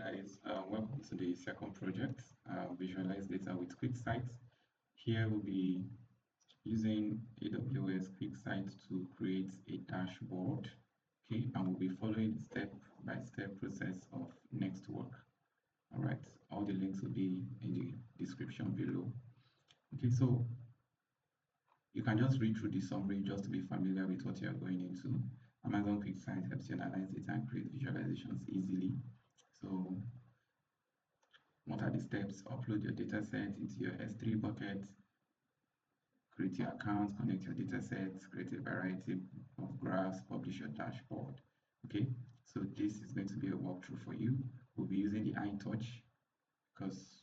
guys, welcome to the second project, Visualize Data with QuickSight. Here we'll be using AWS QuickSight to create a dashboard, okay, and we'll be following the step-by-step process of next work. All right, all the links will be in the description below. Okay, so you can just read through the summary just to be familiar with what you're going into. Amazon QuickSight helps you analyze data and create visualizations easily. So what are the steps? Upload your data set into your S3 bucket, create your account, connect your data sets, create a variety of graphs, publish your dashboard. Okay, so this is going to be a walkthrough for you. We'll be using the iTouch because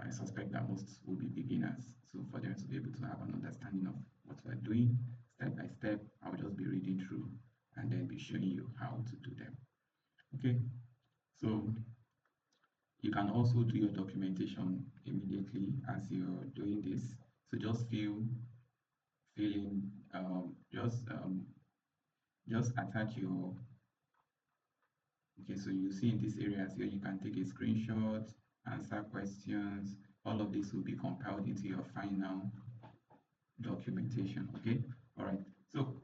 I suspect that most will be beginners. So for them to be able to have an understanding of what we're doing step by step, I'll just be reading through and then be showing you how to do them. Okay, so you can also do your documentation immediately as you're doing this. So just just attach your. Okay, so you see in these areas here, you can take a screenshot, answer questions. All of this will be compiled into your final documentation. Okay, all right. So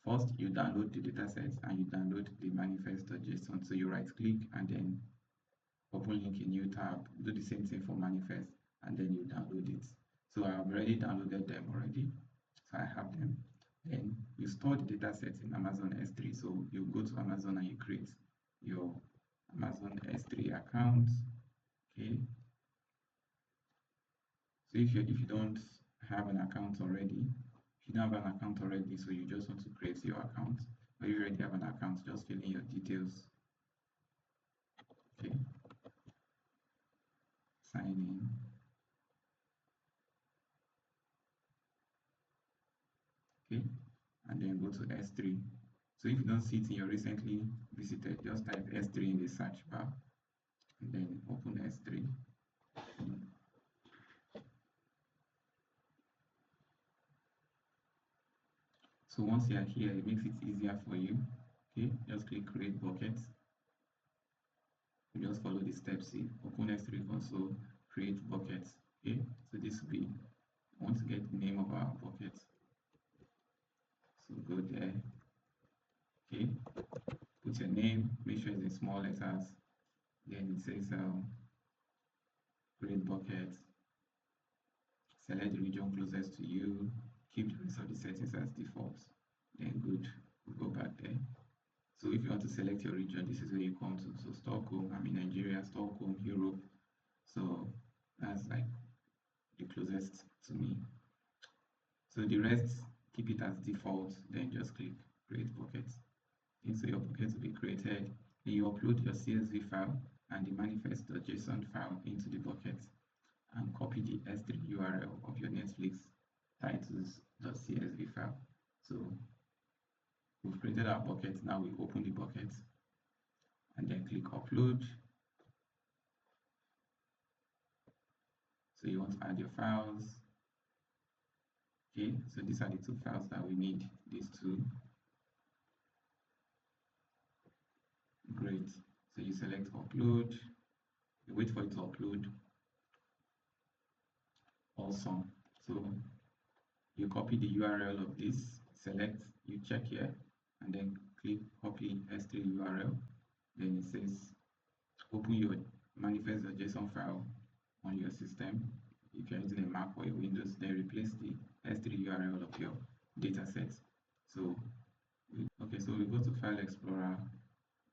first, you download the datasets and you download the manifest.json. So you right click and then open link in new tab. Do the same thing for manifest and then you download it. So I've already downloaded them already. So I have them. Then you store the datasets in Amazon S3. So you go to Amazon and you create your Amazon S3 account. Okay. So if you don't have an account already, so you just want to create your account, or you already have an account, just fill in your details. Okay. Sign in. Okay, and then go to S3. So if you don't see it in your recently visited, just type S3 in the search bar and then open S3. So once you are here, it makes it easier for you. Okay, just click create bucket. You just follow the steps here. Open S3 console, create bucket. Okay, so this will be, I want to get the name of our bucket. So go there. Okay, put your name, make sure it's in small letters. Then it says create bucket. Select the region closest to you. Keep the rest of the settings as default. Then good, we'll go back there. So if you want to select your region, this is where you come to. So Stockholm, I'm in Nigeria, Stockholm, Europe. So that's like the closest to me. So the rest, keep it as default, then just click create bucket. Okay, so your bucket will be created. Then you upload your CSV file and the manifest.json file into the bucket and copy the S3 URL of your Netflix titles.csv file. So we've created our bucket. Now we open the bucket and then click upload. So you want to add your files. Okay, so these are the two files that we need, these two. Great. So you select upload, you wait for it to upload. Awesome. So you copy the URL of this, select, you check here, and then click copy S3 URL. Then it says open your manifest.json file on your system. If you're using a Mac or a Windows, then replace the S3 URL of your dataset. So okay, so we go to File Explorer,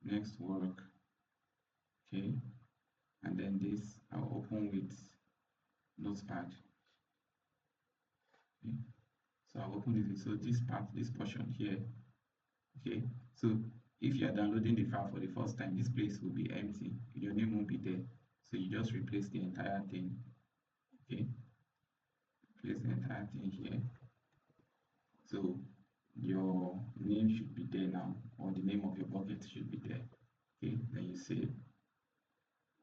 next work. Okay, and then this I'll open with Notepad. Okay. So I'll open this. So this portion here. Okay, so if you are downloading the file for the first time, this place will be empty. Your name won't be there. So you just replace the entire thing. Okay, place the entire thing here. So your name should be there now, or the name of your bucket should be there. Okay, then you save.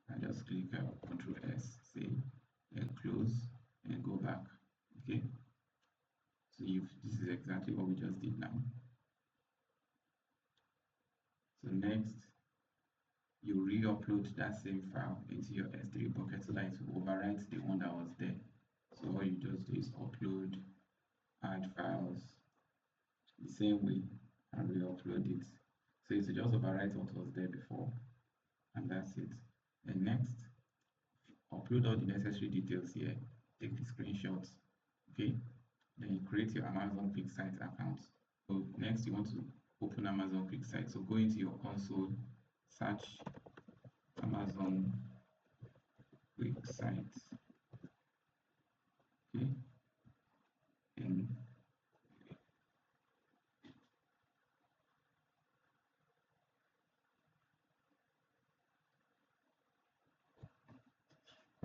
I just click Control S, save, and close, and go back. Okay. So this is exactly what we just did now. So next, you re-upload that same file into your S3 bucket so that it will overwrite the one that was there. So all you just do is upload, add files the same way, and re-upload it. So it will just overwrite what was there before, and that's it. And next, upload all the necessary details here. Take the screenshots, okay? Then you create your Amazon QuickSight account. So next, you want to open Amazon QuickSight. So go into your console, search Amazon QuickSight, okay? And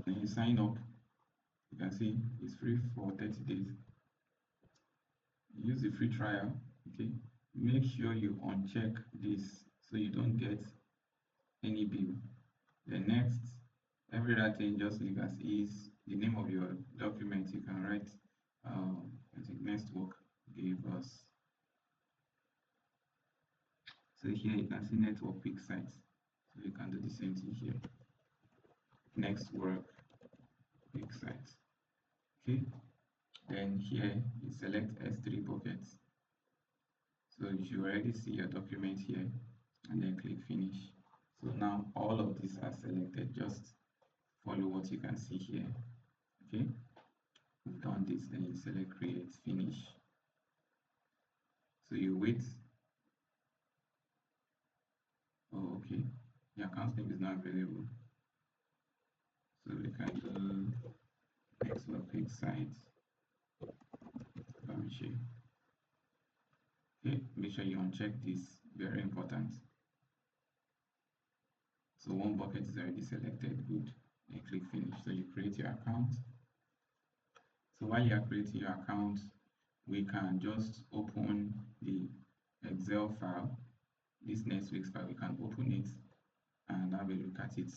then you sign up. You can see it's free for 30 days. Use the free trial, okay? Make sure you uncheck this so you don't get any bill. The next, every other thing just leave as is. The name of your document you can write. I think next work gave us. So here you can see network QuickSight. So you can do the same thing here. Next work QuickSight. Okay. Then here you select S3 buckets. So you should already see your document here, and then click finish. So now all of these are selected. Just follow what you can see here. Okay, we've done this, then you select create, finish. So you wait. Oh, okay, the account name is not available. So we can do network QuickSight. Let me share. Okay, make sure you uncheck this, very important. So one bucket is already selected, good. Then click finish. So you create your account. So while you are creating your account, we can just open the Excel file, this next week's file. We can open it and have a look at it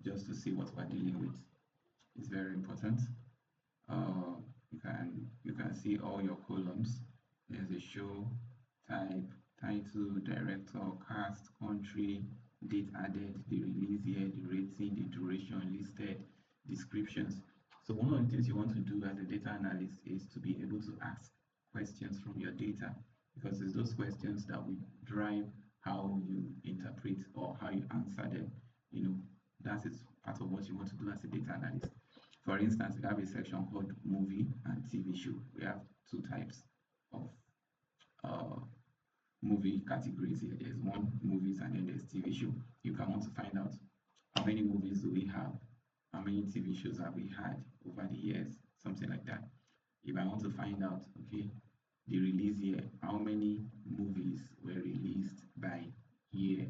just to see what we're dealing with. It's very important. You can see all your columns. There's a show, type, title, director, cast, country, date added, the release year, the rating, the duration listed, descriptions. So one of the things you want to do as a data analyst is to be able to ask questions from your data, because it's those questions that will drive how you interpret or how you answer them. That is part of what you want to do as a data analyst. For instance, we have a section called movie and TV show. We have two types of movie categories here. There's one movies and then there's TV show. You can want to find out how many movies do we have, how many TV shows have we had over the years, something like that. If I want to find out, okay, the release year, how many movies were released by year.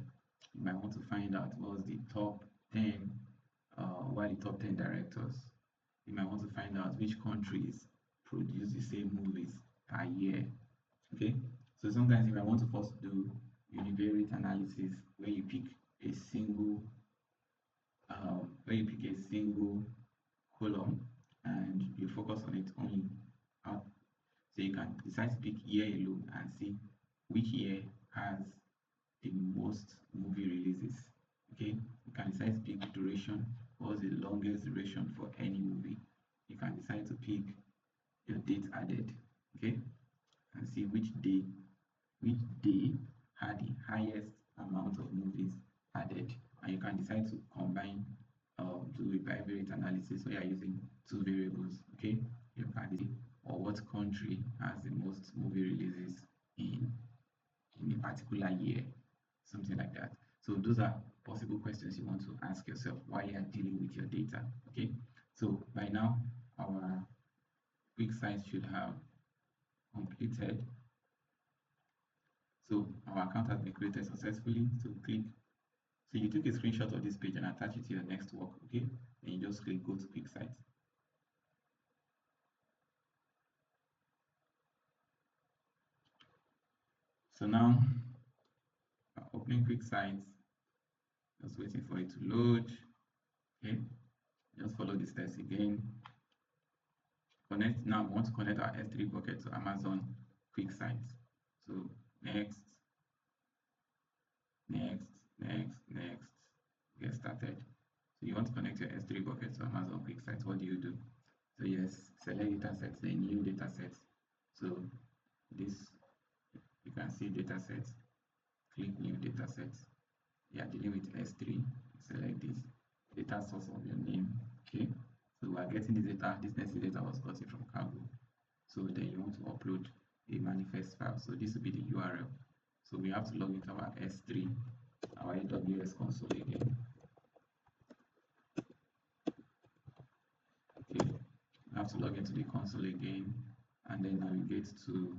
You might want to find out what was the top 10, what are the top 10 directors. You might want to find out which countries produce the same movies per year. Okay, so sometimes you might want to first do univariate analysis where you pick a single column and you focus on it only. So you can decide to pick year alone and see which year has the most movie releases. Okay, you can decide to pick duration. What's the longest duration for any movie? You can decide to pick your date added. Okay, and see which day had the highest amount of movies added, and you can decide to combine do a bivariate analysis where you're using two variables. Okay, you can see or what country has the most movie releases in a particular year, something like that. So those are possible questions you want to ask yourself while you are dealing with your data. Okay, so by now our QuickSight should have completed. So our account has been created successfully. So click. So you took a screenshot of this page and attach it to your next work. Okay, then you just click go to QuickSight. So now opening QuickSight, just waiting for it to load. Okay, just follow the steps again. Connect. Now we want to connect our S3 bucket to Amazon QuickSight. So next, next, next, next. get started. So you want to connect your S3 bucket to Amazon QuickSight. What do you do? So yes, select datasets, the new datasets. So this, you can see datasets, click new datasets. You are dealing with S3, select this data source of your name. Okay, so we are getting this data, this next data was gotten from Cargo. So then you want to upload a manifest file. So this will be the URL. So we have to log into our S3, our AWS console again. Okay, we have to log into the console again and then navigate to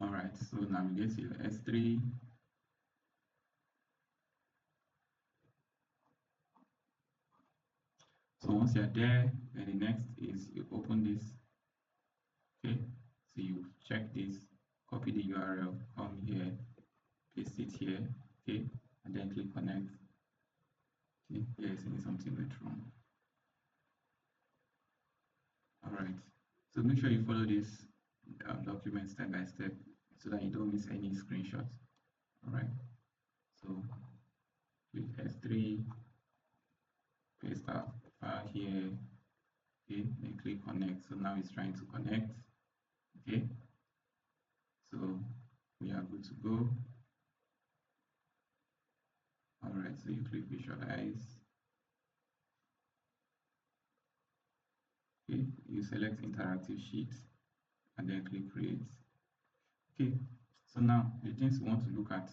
alright, so navigate to your S3. So once you're there, then the next is you open this. Okay, so you check this, copy the URL, come here, paste it here, okay, and then click connect. Okay, here is saying something went wrong. Alright, so make sure you follow this document step by step so that you don't miss any screenshots. Alright, so click S3, paste our file here, okay, then click connect. So now it's trying to connect. Okay, so we are good to go. Alright, so you click visualize. Okay, you select interactive sheet and then click create. Okay, so now the things we want to look at.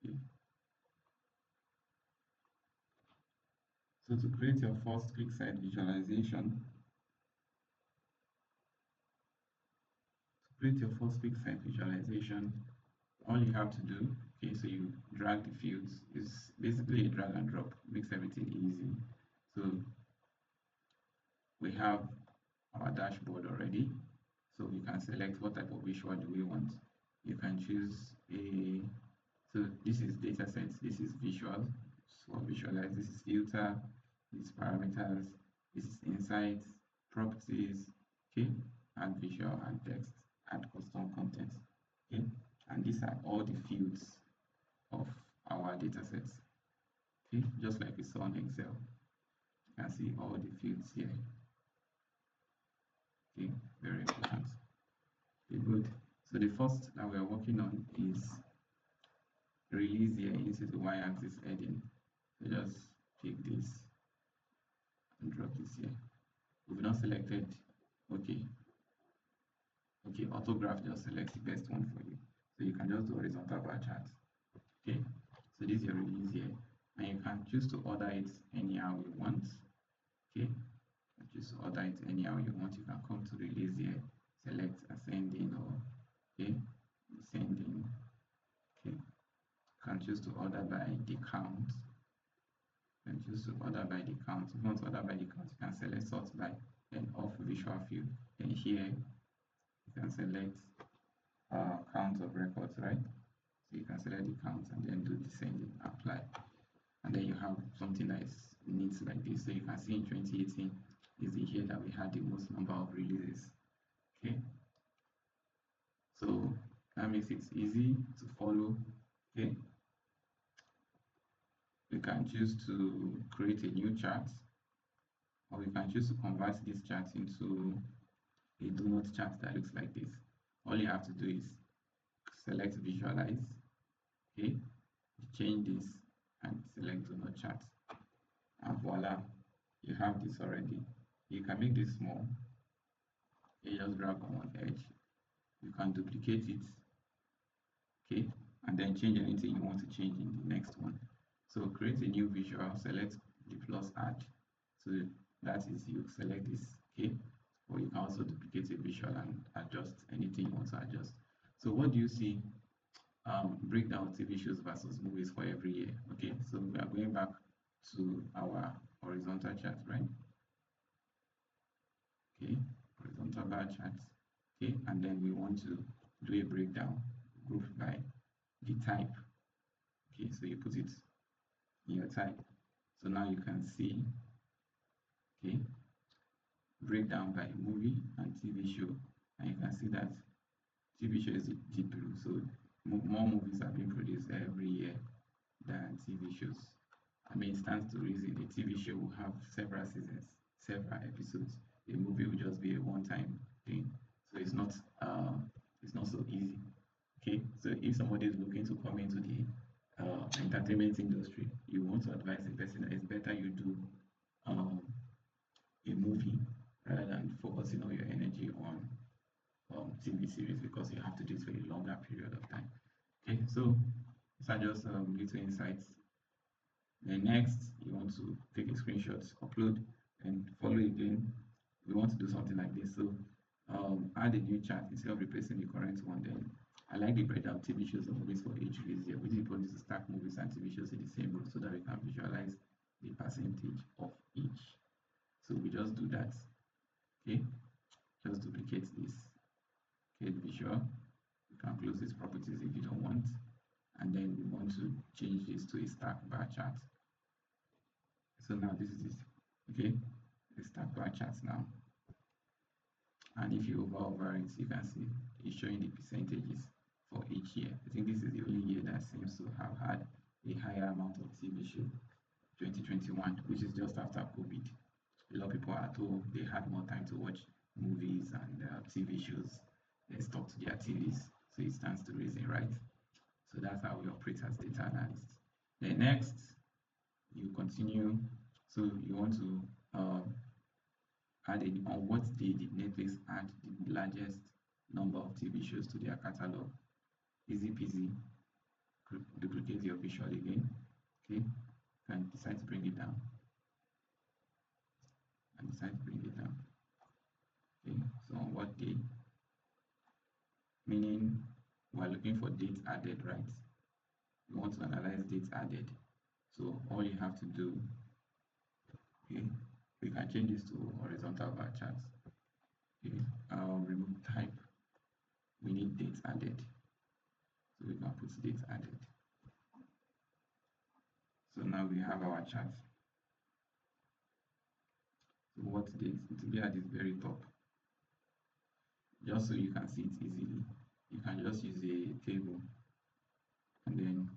Okay. So to create your first QuickSight visualization, all you have to do, okay, so you drag the fields, is basically a drag and drop, makes everything easy. So we have our dashboard already, so we can select what type of visual do we want. You can choose a, so this is data sets, this is visual, so visualize, this is filter, this is parameters, this is insights, properties, okay, add visual, add text, add custom content, okay, and these are all the fields of our data sets, okay, just like we saw in Excel. You can see all the fields here. Okay, very important. Okay, good. So the first that we are working on is release here into the y-axis heading. So just pick this and drop this here. We've not selected, okay. Okay, autograph just selects the best one for you. So you can just do horizontal bar chart. Okay, so this is your release here. And you can choose to order it anyhow you want. Okay, choose to order it anyhow you want. You can come to release here, select ascending or okay, descending. Okay, you can choose to order by the count. You can choose to order by the count. If you want to order by the count, you can select sort by, then off visual field. Then here you can select count of records, right? So you can select the count and then do descending, apply, and then you have something that is neat like this. So you can see in 2018 is the year that we had the most number of releases. Okay, so that makes it easy to follow. Okay, we can choose to create a new chart, or we can choose to convert this chart into a donut chart that looks like this. All you have to do is select visualize, okay, change this and select donut chart, and voila, you have this already. You can make this small. You just drag on one edge, you can duplicate it, okay, and then change anything you want to change in the next one. So create a new visual, select the plus add, so that is, you select this, okay, or you can also duplicate a visual and adjust anything you want to adjust. So what do you see? Breakdown TV shows versus movies for every year. Okay, so we are going back to our horizontal chart, right? Okay, horizontal bar chart. Okay, and then we want to do a breakdown grouped by the type. Okay, so you put it in your type. So now you can see, okay, breakdown by movie and TV show, and you can see that TV show is deep blue. So more movies are being produced every year than TV shows. I mean, it stands to reason a TV show will have several seasons, several episodes. A movie will just be a one-time thing. So it's not so easy. Okay, so if somebody is looking to come into the entertainment industry, you want to advise the person that it's better you do um, a movie rather than focusing all your energy on TV series, because you have to do it for a longer period of time. Okay, so these are just little insights. Then next, you want to take a screenshot, upload, and follow again. We want to do something like this. So add a new chart instead of replacing the current one. Then I like the breakdown TV shows and movies for each release year. We did want to stack movies and TV shows in the same row so that we can visualize the percentage of each. So we just do that. Okay, just duplicate this. Okay, visual. You can close these properties if you don't want. And then we want to change this to a stack bar chart. So now this is this. Okay, a stack bar chart now. And if you over it, you can see it's showing the percentages for each year. I think this is the only year that seems to have had a higher amount of TV show, 2021, which is just after COVID. A lot of people are told they had more time to watch movies and TV shows. They stuck to their TVs, so it stands to reason, right? So that's how we operate as data analysts. Then next, you continue. So you want to add on what day did Netflix add the largest number of TV shows to their catalog? Easy peasy. Duplicate your visual again. Okay, and decide to bring it down. And decide to bring it down. Okay, so on what day? Meaning we're looking for dates added, right? We want to analyze dates added. So all you have to do, okay, we can change this to horizontal bar charts. Okay, remove type. We need dates added. So we can put dates added. So now we have our chart. So what dates? It will be at this very top. Just so you can see it easily, you can just use a table and then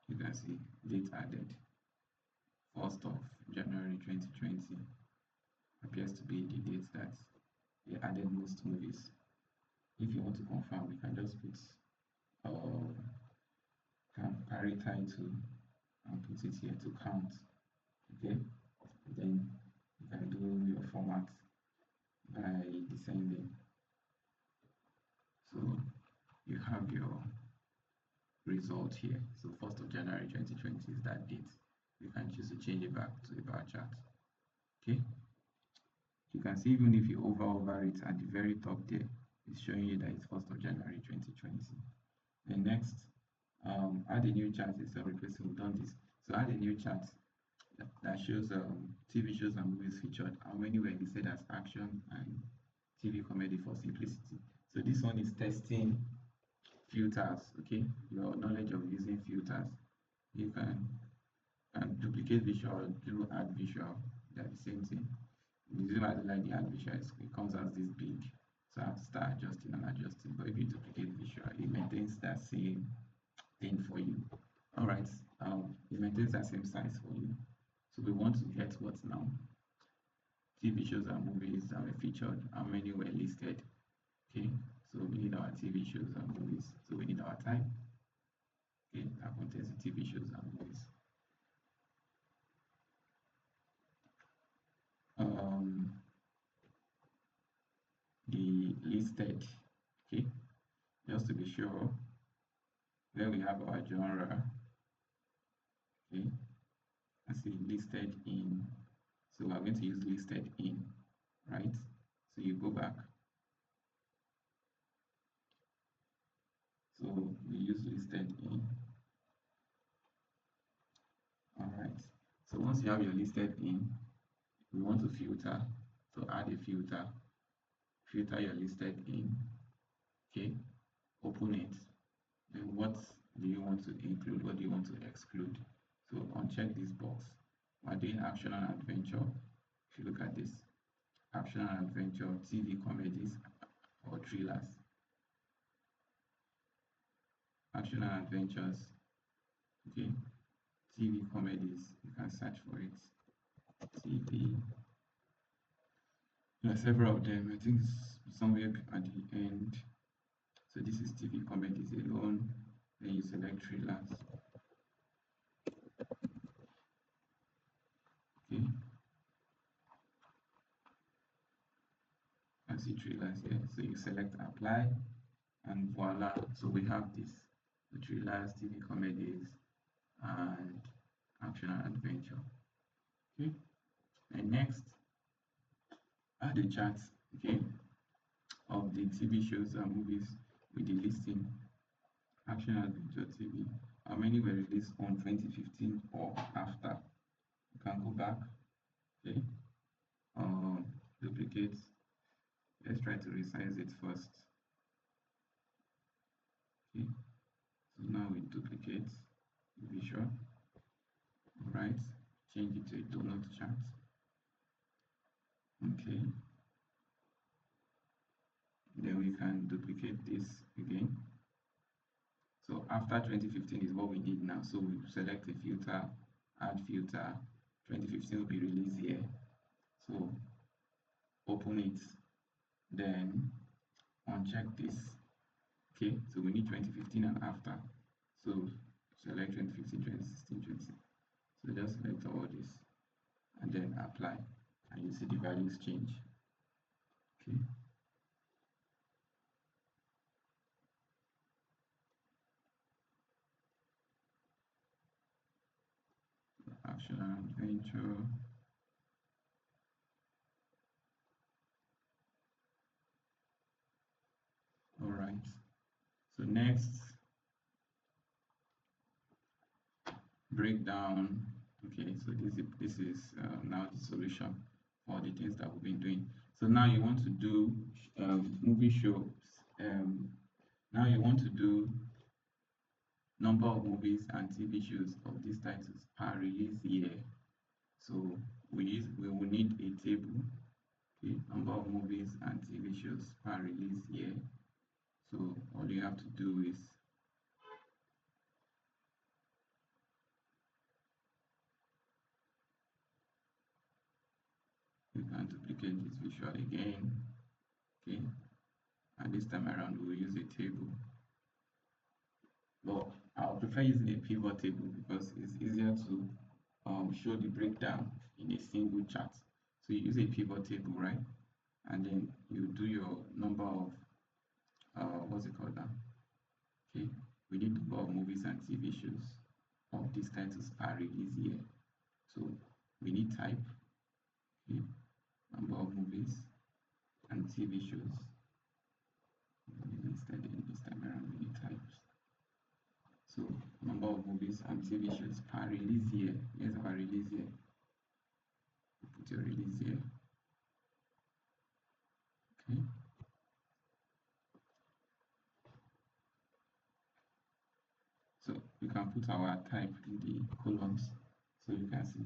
you can see date added. 1st of January 2020 appears to be the date that they added most movies. If you want to confirm, you can just put carry title and put it here to count. Okay, then you can do your format by descending. So you have your result here. So 1st of January 2020 is that date. You can choose to change it back to a bar chart. Okay, you can see even if you over it at the very top there, it's showing you that it's 1st of January 2020. Then next, add a new chart instead of replacing. We've done this. So add a new chart that shows TV shows and movies featured, how many were listed as action and TV comedy for simplicity. So this one is testing filters. Okay, your knowledge of using filters. You can duplicate visual, do add visual. They're the same thing. The reason I like the add visual is it comes as this big, so I have to start adjusting and adjusting. But if you duplicate visual, it maintains that same thing for you. All right, it maintains that same size for you. So we want to get what now? TV shows and movies that were featured, how many were listed? Okay, so we need our TV shows and movies. So we need our type. Okay, that contains the TV shows and movies. The listed. Okay, just to be sure, then we have our genre. Okay, I see listed in. So we're going to use listed in, right? So you go back. So we use listed in. All right. So once you have your listed in, we want to filter. So add a filter. Filter your listed in. Okay. Open it. Then what do you want to include? What do you want to exclude? So uncheck this box. We're doing action and adventure. If you look at this, action and adventure, TV comedies or thrillers. Action and adventures, okay. TV comedies, you can search for it. TV. There are several of them. I think it's somewhere at the end. So this is TV comedies alone. Then you select thrillers. Okay. I see thrillers here. So you select apply and voila. So we have this. The thrillers, TV comedies, and action and adventure. Okay. And next, add a chart, okay, of the TV shows and movies with the listing. Action and adventure TV. How many were released on 2015 or after? You can go back. Okay. Duplicate. Let's try to resize it first. Okay. So now we duplicate the visual. Alright. Change it to a donut chart. Okay. Then we can duplicate this again. So after 2015 is what we need now. So we select a filter, add filter. 2015 will be released here. So open it, then uncheck this. Okay, so we need 2015 and after. So select 2015, 2016, 2016. So just select all this and then apply, and you see the values change. Okay. Action and adventure. All right. So next, breakdown. Okay, so this is now the solution for the things that we've been doing. So now you want to do movie shows. Now you want to do number of movies and TV shows of these titles per release year. So we will need a table. Okay, number of movies and TV shows per release year. So all you have to do is you can duplicate this visual again. Okay, and this time around we will use a table. But I'll prefer using a pivot table because it's easier to show the breakdown in a single chart. So you use a pivot table, right? And then you do your number of what's it called now? Okay, we need number of movies and TV shows of these titles per release year. So we need type, okay, number of movies and TV shows. Instead, this time around, we need types. So number of movies and TV shows per release year. Here's our release year. Put your release year. Okay. So we can put our type in the columns so you can see.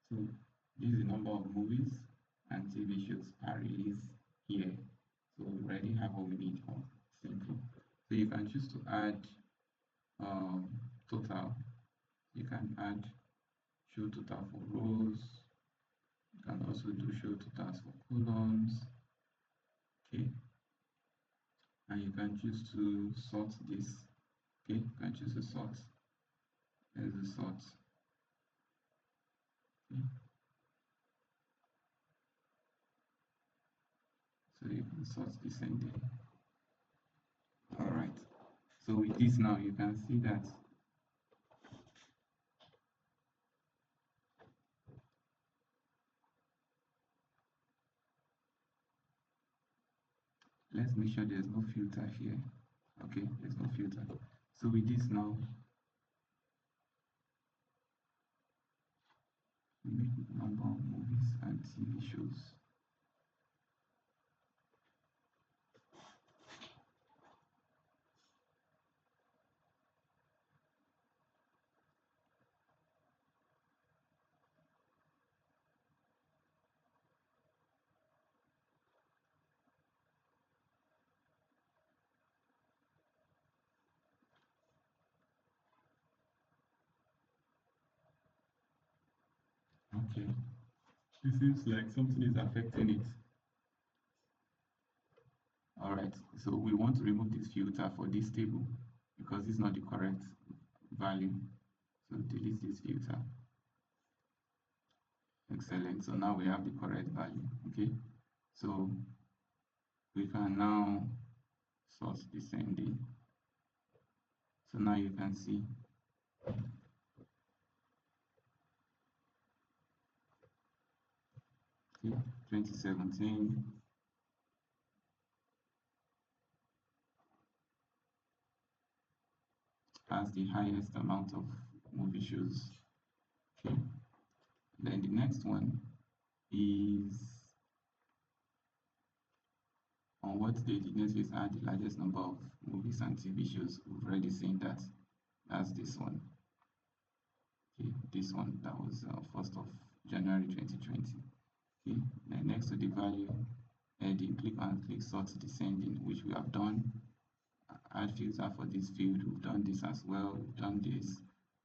So this is the number of movies and TV shows per release year. So we already have what we need on simple. So you can choose to add total. You can add show total for rows. You can also do show totals for columns. Okay. And you can choose to sort this. Okay, you can choose to sort. There's a sort. Okay. So you can sort descending. Alright. So with this now you can see that let's make sure there's no filter here. Okay, there's no filter. So with this now, we need number of movies and TV shows. Okay, it seems like something is affecting it. All right, so we want to remove this filter for this table because it's not the correct value. So delete this filter. Excellent. So now we have the correct value. Okay, so we can now source descending. So now you can see okay, 2017 has the highest amount of movie shows. Okay, then the next one is on what day did Netflix add the largest number of movies and TV shows? We've already seen that. That's this one. Okay, this one that was 1st of January 2020. Okay, then next to the value heading, click and click sort descending, which we have done. Add filter for this field. We've done this as well. We've done this.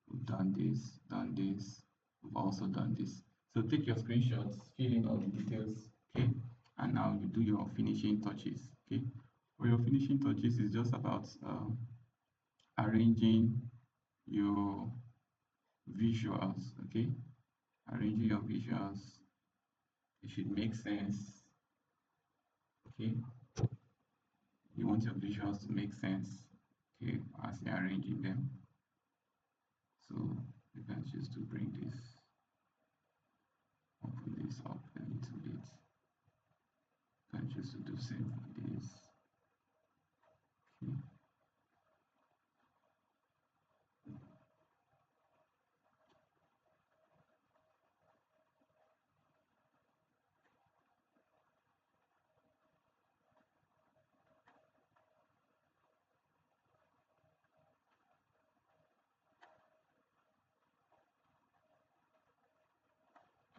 We've done this. Done this. We've also done this. So take your screenshots, fill in all the details. Okay, and now you do your finishing touches. Okay, for your finishing touches is just about arranging your visuals. Okay, arranging your visuals. It should make sense. Okay, you want your visuals to make sense. Okay, as you're arranging them. So you can choose to bring this, open this up a little bit. You can choose to do same for this. Okay.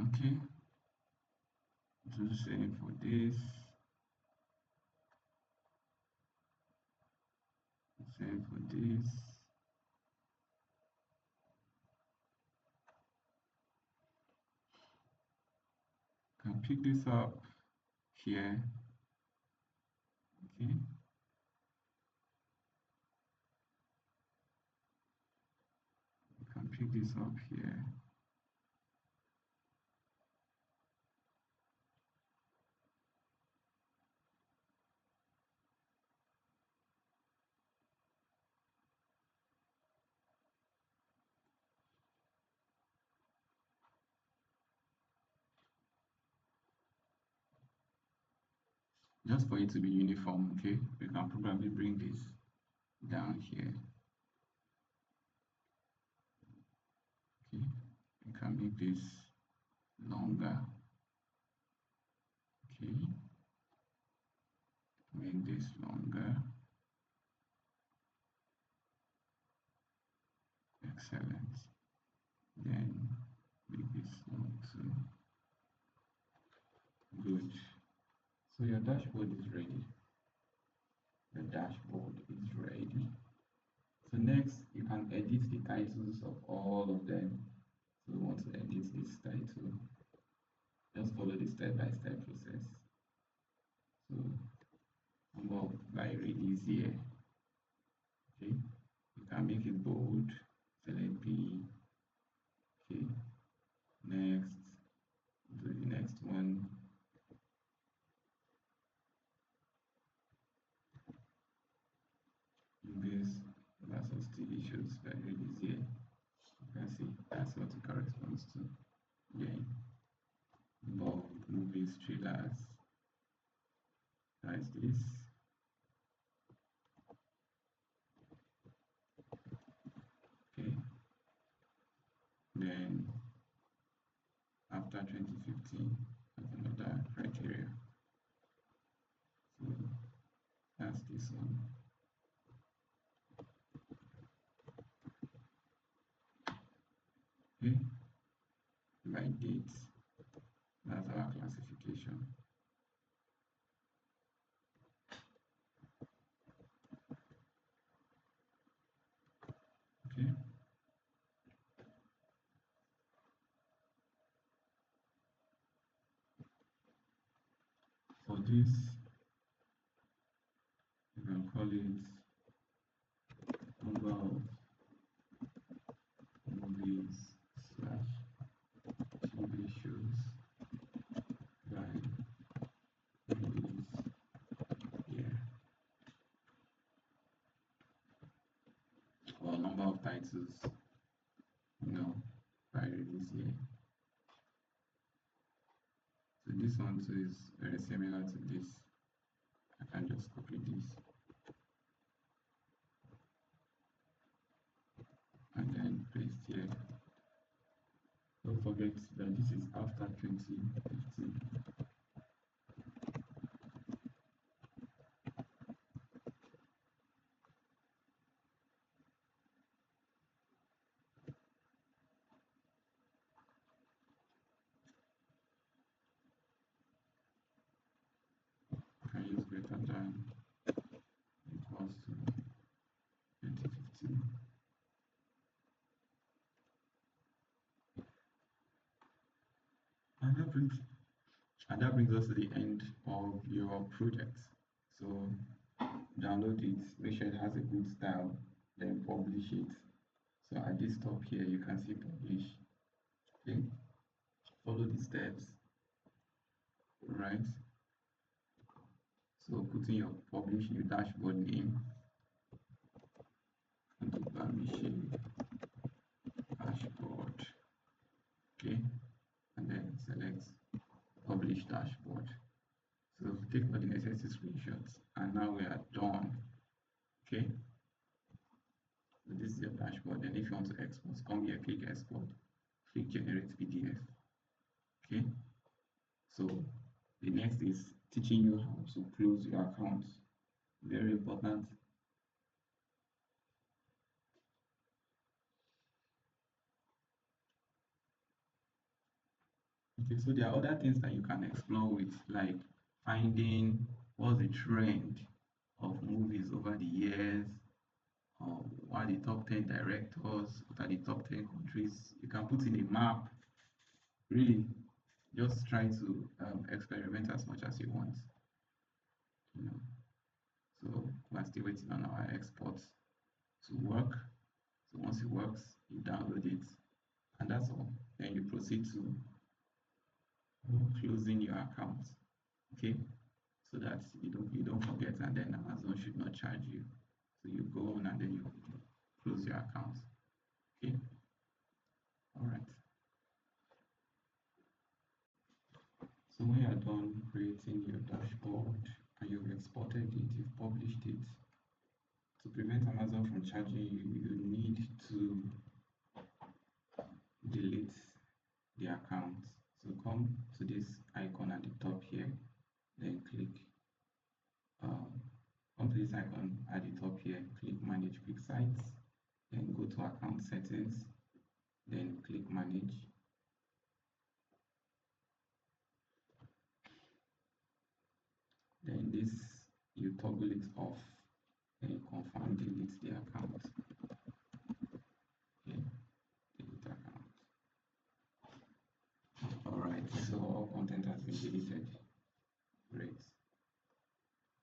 Okay, do the same for this, same for this. You can pick this up here. Okay, you can pick this up here. Just for it to be uniform, okay, we can probably bring this down here. Okay, we can make this longer. Okay, make this longer. Excellent. Then make this long too. Good. So your dashboard is ready. The dashboard is ready. So next, you can edit the titles of all of them. So we want to edit this title. Just follow the step-by-step process. So number of release here. Okay, you can make it bold. Select B. Okay, next, do the next one. Movies versus TV shows by release here. You can see that's what it corresponds to. Again, number of movies, trailers. That's this. Okay, then after 2015, that's another criteria. So that's this one. Okay, by date, that's our classification. Okay, this, you can call it number of movies slash TV shows by release year, or number of titles, by release year. So this one too is very similar to this. I can just copy this and then paste here. Don't forget that this is after 2015. I can use greater than equals to 2015. And that brings us to the end of your project. So download it, make sure it has a good style, then publish it. So at this top here, you can see publish. Okay, follow the steps, right? So put in your publish your dashboard name and the permission dashboard. Okay, and then select publish dashboard. So take all the necessary screenshots, and now we are done. Okay, so this is your dashboard. Then if you want to export, come here, click export, click generate PDF. Okay, so the next is teaching you how to close your account. Very important. Okay, so there are other things that you can explore with, like finding what's the trend of movies over the years, what are the top 10 directors, what are the top 10 countries. You can put in a map. Really, just try to experiment as much as you want. You know. So we're still waiting on our export to work. So once it works, you download it, and that's all. Then you proceed to closing your account. Okay, so that you don't forget, and then Amazon should not charge you. So you go on and then you close your account. Okay, all right. So when you are done creating your dashboard and you've exported it, you've published it, to prevent Amazon from charging you, you need to delete the account. So come to this icon at the top here, then click come to this icon at the top here, click manage QuickSight, then go to account settings, then click manage. Then this, you toggle it off, then confirm delete the account. Okay, delete account. Alright, so all content has been deleted. Great.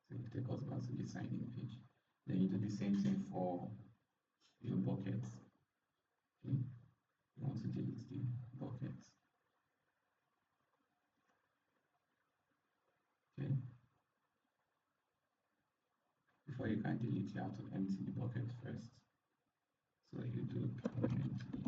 So it takes us back to the sign-in page. Then you do the same thing for your buckets. Okay, you want to delete the buckets. Okay. Before you can delete, you have to empty the bucket first. So you do permanently